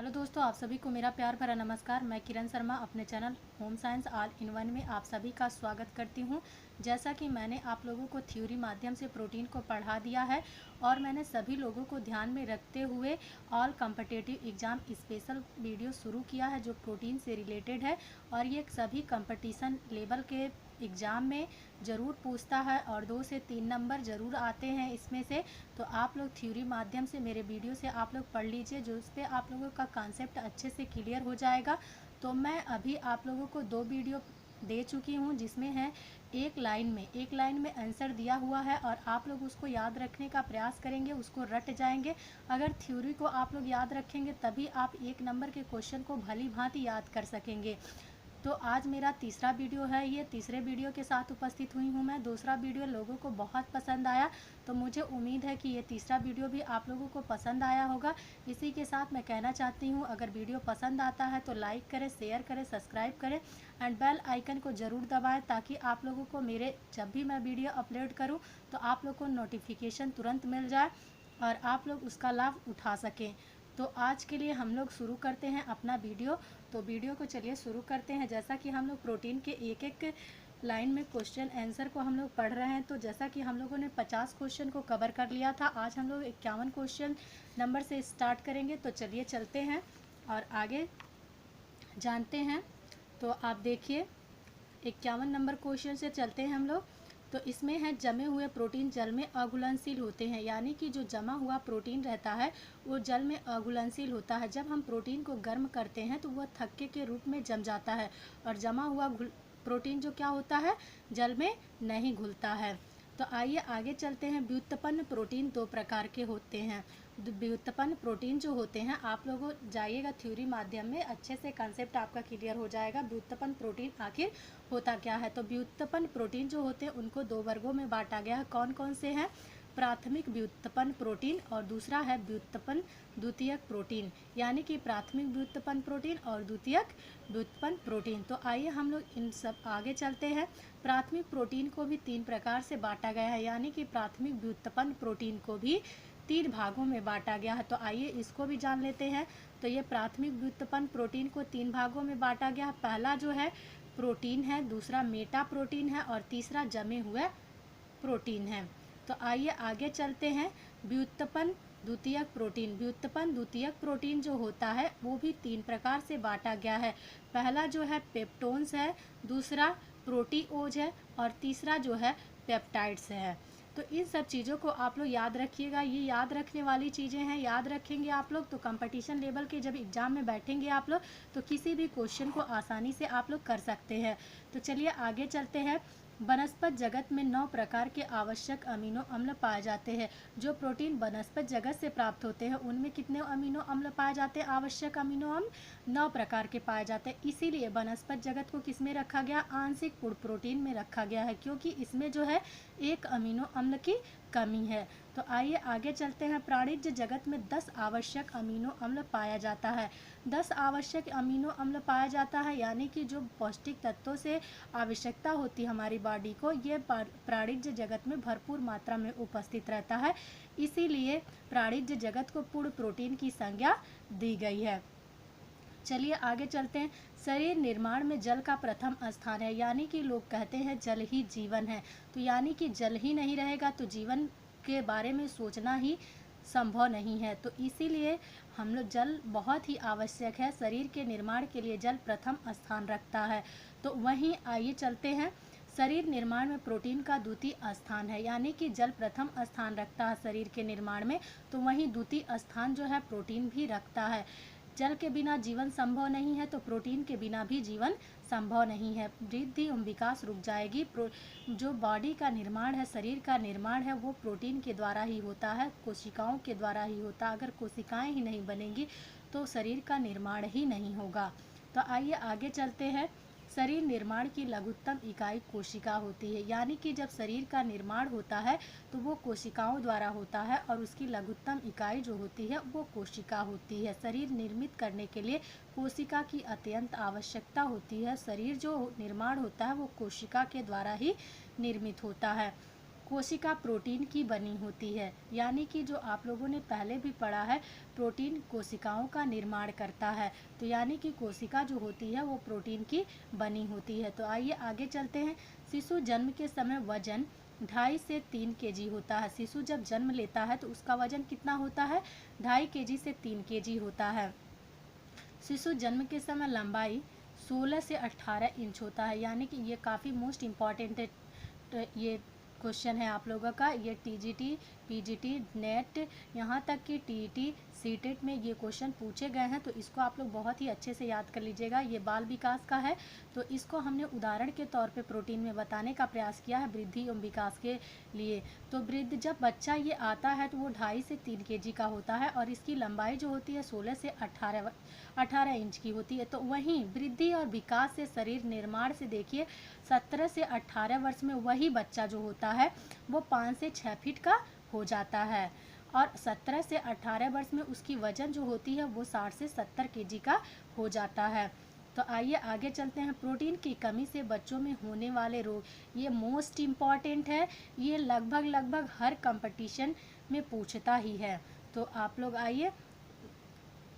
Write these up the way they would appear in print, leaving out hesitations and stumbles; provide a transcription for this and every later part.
Hello दोस्तों, आप सभी को मेरा प्यार भरा नमस्कार। मैं किरण शर्मा अपने channel home science all in one में आप सभी का स्वागत करती हूं। जैसा कि मैंने आप लोगों को थ्योरी माध्यम से प्रोटीन को पढ़ा दिया है और मैंने सभी लोगों को ध्यान में रखते हुए all competitive exam special video शुरू किया है जो प्रोटीन से रिलेटेड है और ये सभी कंपटीशन लेवल के एग्ज़ाम में ज़रूर पूछता है और 2 से 3 नंबर ज़रूर आते हैं इसमें से। तो आप लोग थ्योरी माध्यम से मेरे वीडियो से आप लोग पढ़ लीजिए, जो उस पर आप लोगों का कॉन्सेप्ट अच्छे से क्लियर हो जाएगा। तो मैं अभी आप लोगों को 2 वीडियो दे चुकी हूँ जिसमें है एक लाइन में आंसर दिया हुआ है और आप लोग उसको याद रखने का प्रयास करेंगे, उसको रट जाएंगे। अगर थ्योरी को आप लोग याद रखेंगे तभी आप 1 नंबर के क्वेश्चन को भली भांति याद कर सकेंगे। तो आज मेरा तीसरा वीडियो है, ये तीसरे वीडियो के साथ उपस्थित हुई हूँ मैं। दूसरा वीडियो लोगों को बहुत पसंद आया, तो मुझे उम्मीद है कि ये तीसरा वीडियो भी आप लोगों को पसंद आया होगा। इसी के साथ मैं कहना चाहती हूँ, अगर वीडियो पसंद आता है तो लाइक करें, शेयर करें, सब्सक्राइब करें एंड बेल आइकन को ज़रूर दबाएं ताकि आप लोगों को मेरे जब भी मैं वीडियो अपलोड करूँ तो आप लोग को नोटिफिकेशन तुरंत मिल जाए और आप लोग उसका लाभ उठा सकें। तो आज के लिए हम लोग शुरू करते हैं अपना वीडियो। तो वीडियो को चलिए शुरू करते हैं। जैसा कि हम लोग प्रोटीन के एक एक लाइन में क्वेश्चन आंसर को हम लोग पढ़ रहे हैं, तो जैसा कि हम लोगों ने 50 क्वेश्चन को कवर कर लिया था, आज हम लोग 51 क्वेश्चन नंबर से स्टार्ट करेंगे। तो चलिए चलते हैं और आगे जानते हैं। तो आप देखिए 51 नंबर क्वेश्चन से चलते हैं हम लोग। तो इसमें है जमे हुए प्रोटीन जल में अघुलनशील होते हैं, यानी कि जो जमा हुआ प्रोटीन रहता है वो जल में अघुलनशील होता है। जब हम प्रोटीन को गर्म करते हैं तो वह थक्के के रूप में जम जाता है और जमा हुआ प्रोटीन जो क्या होता है, जल में नहीं घुलता है। तो आइए आगे चलते हैं। व्युत्पन्न प्रोटीन 2 प्रकार के होते हैं। व्युत्पन्न प्रोटीन जो होते हैं, आप लोगों जाइएगा थ्योरी माध्यम में, अच्छे से कॉन्सेप्ट आपका क्लियर हो जाएगा व्युत्पन्न प्रोटीन आखिर होता क्या है। तो व्युत्पन्न प्रोटीन जो होते हैं उनको 2 वर्गों में बांटा गया है। कौन कौन से हैं? प्राथमिक व्युत्पन्न प्रोटीन और दूसरा है व्युत्पन्न द्वितीयक प्रोटीन, यानी कि प्राथमिक व्युत्पन्न प्रोटीन और द्वितीयक व्युत्पन्न प्रोटीन। तो आइए हम लोग इन सब आगे चलते हैं। प्राथमिक प्रोटीन को भी 3 प्रकार से बांटा गया है, यानी कि प्राथमिक व्युत्पन्न प्रोटीन को भी 3 भागों में बांटा गया है। तो आइए इसको भी जान लेते हैं। तो ये प्राथमिक व्युत्पन्न प्रोटीन को 3 भागों में बांटा गया है। पहला जो है प्रोटीन है, दूसरा मेटा प्रोटीन है और तीसरा जमे हुए प्रोटीन है। तो आइए आगे चलते हैं। व्युत्पन्न द्वितीयक प्रोटीन। व्युत्पन्न द्वितीयक प्रोटीन जो होता है वो भी 3 प्रकार से बांटा गया है। पहला जो है पेप्टोन्स है, दूसरा प्रोटीओज है और तीसरा जो है पेप्टाइड्स है। तो इन सब चीज़ों को आप लोग याद रखिएगा, ये याद रखने वाली चीज़ें हैं। याद रखेंगे आप लोग तो कंपटीशन लेवल के जब एग्ज़ाम में बैठेंगे आप लोग तो किसी भी क्वेश्चन को आसानी से आप लोग कर सकते हैं। तो चलिए आगे चलते हैं। वनस्पत जगत में 9 प्रकार के आवश्यक अमीनो अम्ल पाए जाते हैं। जो प्रोटीन वनस्पत जगत से प्राप्त होते हैं उनमें कितने अमीनो अम्ल पाए जाते हैं? आवश्यक अमीनो अम्ल 9 प्रकार के पाए जाते हैं। इसीलिए वनस्पत जगत को किस में रखा गया? आंशिक पूर्ण प्रोटीन में रखा गया है, क्योंकि इसमें जो है एक अमीनो अम्ल की कमी है। तो आइए आगे चलते हैं। प्राणिज जगत में 10 आवश्यक अमीनो अम्ल पाया जाता है। 10 आवश्यक अमीनो अम्ल पाया जाता है, यानी कि जो पौष्टिक तत्वों से आवश्यकता होती है हमारी बॉडी को, ये प्राणिज जगत में भरपूर मात्रा में उपस्थित रहता है। इसीलिए प्राणिज जगत को पूर्ण प्रोटीन की संज्ञा दी गई है। चलिए आगे चलते हैं। शरीर निर्माण में जल का प्रथम स्थान है, यानी कि लोग कहते हैं जल ही जीवन है। तो यानी कि जल ही नहीं रहेगा तो जीवन के बारे में सोचना ही संभव नहीं है। तो इसीलिए हम लोग जल बहुत ही आवश्यक है। शरीर के निर्माण के लिए जल प्रथम स्थान रखता है। तो वहीं आइए चलते हैं। शरीर निर्माण में प्रोटीन का द्वितीय स्थान है, यानी कि जल प्रथम स्थान रखता है शरीर के निर्माण में, तो वहीं द्वितीय स्थान जो है प्रोटीन भी रखता है। जल के बिना जीवन संभव नहीं है तो प्रोटीन के बिना भी जीवन संभव नहीं है। वृद्धि एवं विकास रुक जाएगी। जो बॉडी का निर्माण है, शरीर का निर्माण है, वो प्रोटीन के द्वारा ही होता है, कोशिकाओं के द्वारा ही होता है। अगर कोशिकाएं ही नहीं बनेंगी तो शरीर का निर्माण ही नहीं होगा। तो आइए आगे चलते हैं। शरीर निर्माण की लघुत्तम इकाई कोशिका होती है, यानी कि जब शरीर का निर्माण होता है तो वो कोशिकाओं द्वारा होता है और उसकी लघुत्तम इकाई जो होती है वो कोशिका होती है। शरीर निर्मित करने के लिए कोशिका की अत्यंत आवश्यकता होती है। शरीर जो निर्माण होता है वो कोशिका के द्वारा ही निर्मित होता है। कोशिका प्रोटीन की बनी होती है। यानी कि जो आप लोगों ने पहले भी पढ़ा है, प्रोटीन कोशिकाओं का निर्माण करता है। तो यानी कि कोशिका जो होती है वो प्रोटीन की बनी होती है। तो आइए आगे चलते हैं। शिशु जन्म के समय वजन 2.5 से 3 केजी होता है। शिशु जब जन्म लेता है तो उसका वजन कितना होता है? 2.5 केजी से 3 केजी होता है। शिशु जन्म के समय लंबाई 16 से 18 इंच होता है। यानी कि ये काफ़ी मोस्ट इम्पॉर्टेंट है। तो ये क्वेश्चन है आप लोगों का। ये टीजीटी, पीजीटी, नेट, यहाँ तक कि टीईटी, सीटेट में ये क्वेश्चन पूछे गए हैं। तो इसको आप लोग बहुत ही अच्छे से याद कर लीजिएगा। ये बाल विकास का है, तो इसको हमने उदाहरण के तौर पे प्रोटीन में बताने का प्रयास किया है वृद्धि एवं विकास के लिए। तो वृद्ध जब बच्चा ये आता है तो वो 2.5 से 3 केजी का होता है और इसकी लंबाई जो होती है 16 से 18 इंच की होती है। तो वहीं वृद्धि और विकास से, शरीर निर्माण से देखिए 17 से 18 वर्ष में वही बच्चा जो होता है वो 5 से 6 फीट का हो जाता है और 17 से 18 वर्ष में उसकी वजन जो होती है वो 60 से 70 केजी का हो जाता है। तो आइए आगे चलते हैं। प्रोटीन की कमी से बच्चों में होने वाले रोग, ये मोस्ट इम्पॉर्टेंट है। ये लगभग हर कंपटीशन में पूछता ही है। तो आप लोग आइए,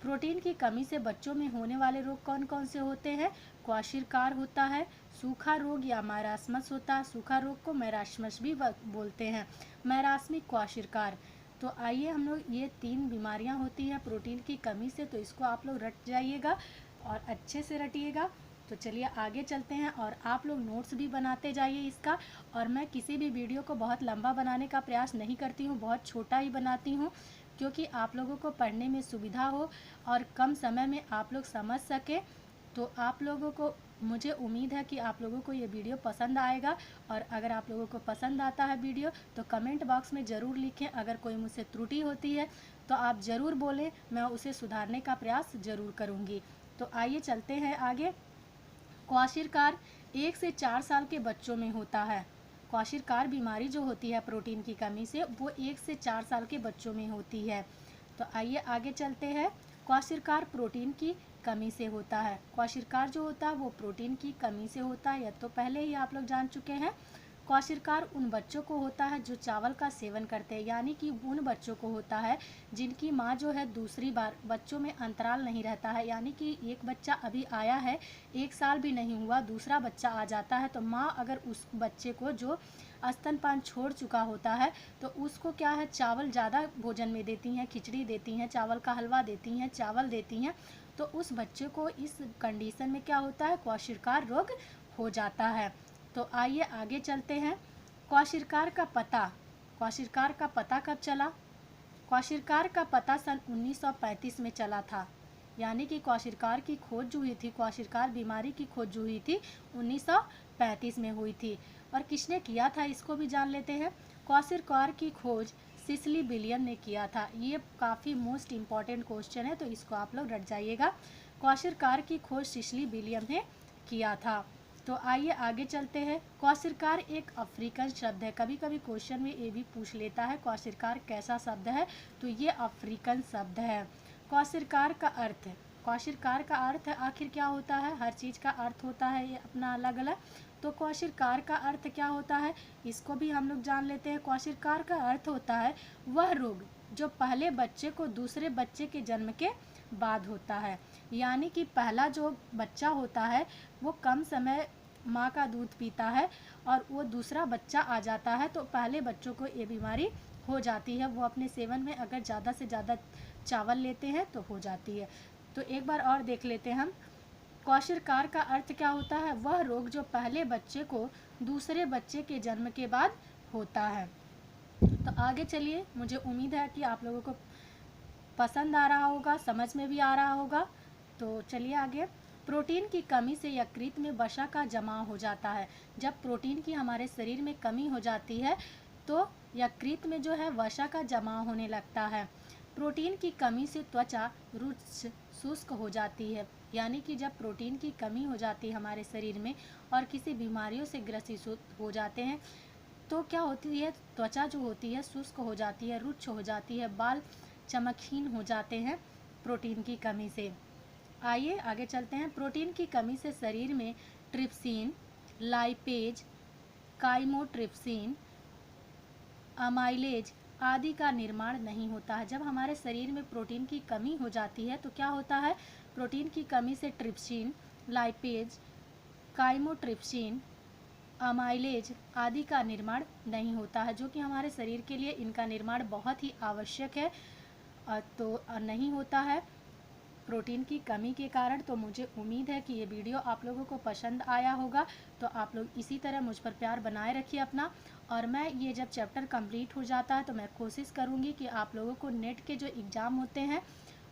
प्रोटीन की कमी से बच्चों में होने वाले रोग कौन कौन से होते हैं? क्वाशिरकार होता है, सूखा रोग या मैरास्मस होता है। सूखा रोग को मैरास्मस भी बोलते हैं, मैरास्मिक क्वाशिरकार। तो आइए हम लोग, ये 3 बीमारियां होती हैं प्रोटीन की कमी से। तो इसको आप लोग रट जाइएगा और अच्छे से रटिएगा। तो चलिए आगे चलते हैं और आप लोग नोट्स भी बनाते जाइए इसका। और मैं किसी भी वीडियो को बहुत लंबा बनाने का प्रयास नहीं करती हूँ, बहुत छोटा ही बनाती हूँ, क्योंकि आप लोगों को पढ़ने में सुविधा हो और कम समय में आप लोग समझ सके। तो आप लोगों को, मुझे उम्मीद है कि आप लोगों को ये वीडियो पसंद आएगा। और अगर आप लोगों को पसंद आता है वीडियो तो कमेंट बॉक्स में ज़रूर लिखें। अगर कोई मुझसे त्रुटि होती है तो आप ज़रूर बोलें, मैं उसे सुधारने का प्रयास ज़रूर करूँगी। तो आइए चलते हैं आगे। क्वाशिरकार 1 से 4 साल के बच्चों में होता है। क्वाशिरकार बीमारी जो होती है प्रोटीन की कमी से, वो 1 से 4 साल के बच्चों में होती है। तो आइए आगे चलते हैं। क्वाशिरकार प्रोटीन की कमी से होता है। क्वाशिरकार जो होता है वो प्रोटीन की कमी से होता है, यह तो पहले ही आप लोग जान चुके हैं। क्वाशिरकार उन बच्चों को होता है जो चावल का सेवन करते हैं। यानी कि उन बच्चों को होता है जिनकी माँ जो है दूसरी बार, बच्चों में अंतराल नहीं रहता है। यानी कि एक बच्चा अभी आया है, 1 साल भी नहीं हुआ, दूसरा बच्चा आ जाता है, तो माँ अगर उस बच्चे को जो स्तनपान छोड़ चुका होता है तो उसको क्या है, चावल ज़्यादा भोजन में देती हैं, खिचड़ी देती हैं, चावल का हलवा देती हैं, चावल देती हैं। तो उस बच्चे को इस कंडीशन में क्या होता है, क्वाशिरकार रोग हो जाता है। तो आइए आगे चलते हैं। क्वाशिरकार का पता, क्वाशिरकार का पता कब चला? क्वाशिरकार का पता सन 1935 में चला था। यानी कि क्वाशिरकार की खोज जो हुई थी, क्वाशिरकार बीमारी की खोज जो हुई थी 1935 में हुई थी। और किसने किया था इसको भी जान लेते हैं। क्वाशिरकार की खोज सिसली विलियम ने किया था। ये काफ़ी मोस्ट इम्पॉर्टेंट क्वेश्चन है, तो इसको आप लोग रट जाइएगा। क्वाशिरकार की खोज सिसली विलियम ने किया था। तो आइए आगे चलते हैं। क्वाशिरकार एक अफ्रीकन शब्द है। कभी कभी क्वेश्चन में ये भी पूछ लेता है क्वाशिरकार कैसा शब्द है, तो ये अफ्रीकन शब्द है। क्वाशिरकार का अर्थ, क्वाशिरकार का अर्थ आखिर क्या होता है? हर चीज़ का अर्थ होता है ये अपना अलग अलग। तो क्वाशिरकार का अर्थ क्या होता है, इसको भी हम लोग जान लेते हैं। क्वाशिरकार का अर्थ होता है वह रोग जो पहले बच्चे को दूसरे बच्चे के जन्म के बाद होता है। यानी कि पहला जो बच्चा होता है वो कम समय माँ का दूध पीता है और वो दूसरा बच्चा आ जाता है, तो पहले बच्चों को ये बीमारी हो जाती है। वो अपने सेवन में अगर ज़्यादा से ज़्यादा चावल लेते हैं तो हो जाती है। तो एक बार और देख लेते हैं हम। क्वाशिरकार का अर्थ क्या होता है? वह रोग जो पहले बच्चे को दूसरे बच्चे के जन्म के बाद होता है। तो आगे चलिए, मुझे उम्मीद है कि आप लोगों को पसंद आ रहा होगा, समझ में भी आ रहा होगा। तो चलिए आगे। प्रोटीन की कमी से यकृत में वसा का जमाव हो जाता है। जब प्रोटीन की हमारे शरीर में कमी हो जाती है तो यकृत में जो है वसा का जमाव होने लगता है। प्रोटीन की कमी से त्वचा रुक्ष शुष्क हो जाती है। यानी कि जब प्रोटीन की कमी हो जाती है हमारे शरीर में और किसी बीमारियों से ग्रसित हो जाते हैं तो क्या होती है, त्वचा जो होती है शुष्क हो जाती है, रुक्ष हो जाती है, बाल चमकहीन हो जाते हैं प्रोटीन की कमी से। आइए आगे चलते हैं। प्रोटीन की कमी से शरीर में ट्रिप्सिन, लाइपेज, काइमोट्रिप्सिन, अमाइलेज आदि का निर्माण नहीं होता है। जब हमारे शरीर में प्रोटीन की कमी हो जाती है तो क्या होता है, प्रोटीन की कमी से ट्रिप्सिन, लाइपेज, काइमोट्रिप्सिन, अमाइलेज आदि का निर्माण नहीं होता है, जो कि हमारे शरीर के लिए इनका निर्माण बहुत ही आवश्यक है। नहीं होता है प्रोटीन की कमी के कारण। तो मुझे उम्मीद है कि ये वीडियो आप लोगों को पसंद आया होगा। तो आप लोग इसी तरह मुझ पर प्यार बनाए रखिए अपना। और मैं ये जब चैप्टर कंप्लीट हो जाता है तो मैं कोशिश करूँगी कि आप लोगों को नेट के जो एग्ज़ाम होते हैं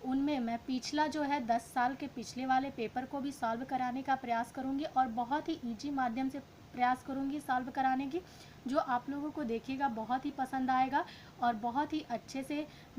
उनमें मैं पिछला जो है 10 साल के पिछले वाले पेपर को भी सॉल्व कराने का प्रयास करूँगी, और बहुत ही ईजी माध्यम से प्रयास करूँगी सॉल्व कराने की, जो आप लोगों को देखिएगा बहुत ही पसंद आएगा और बहुत ही अच्छे से